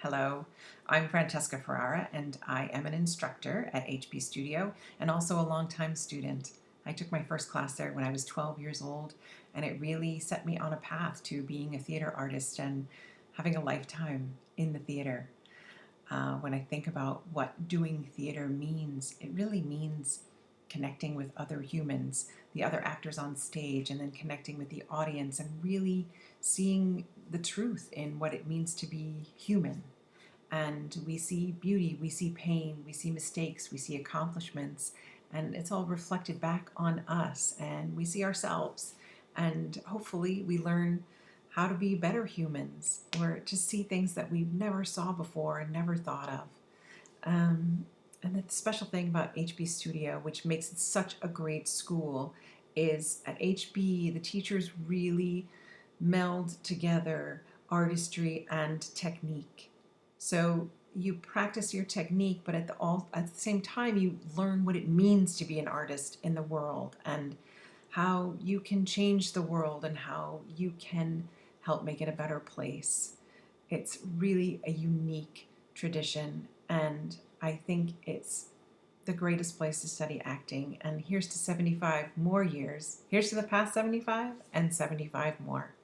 Hello, I'm Francesca Ferrara and I am an instructor at HB Studio and also a longtime student. I took my first class there when I was 12 years old, and it really set me on a path to being a theater artist and having a lifetime in the theater. When I think about what doing theater means, it really means connecting with other humans, the other actors on stage, and then connecting with the audience and really seeing the truth in what it means to be human. And we see beauty, we see pain, we see mistakes, we see accomplishments, and it's all reflected back on us, and we see ourselves, and hopefully we learn how to be better humans or just see things that we never saw before and never thought of. And the special thing about HB Studio, which makes it such a great school, is at HB the teachers really meld together artistry and technique. So you practice your technique, but at the same time you learn what it means to be an artist in the world and how you can change the world and how you can help make it a better place. It's really a unique tradition, and I think it's the greatest place to study acting. And here's to 75 more years. Here's to the past 75 and 75 more.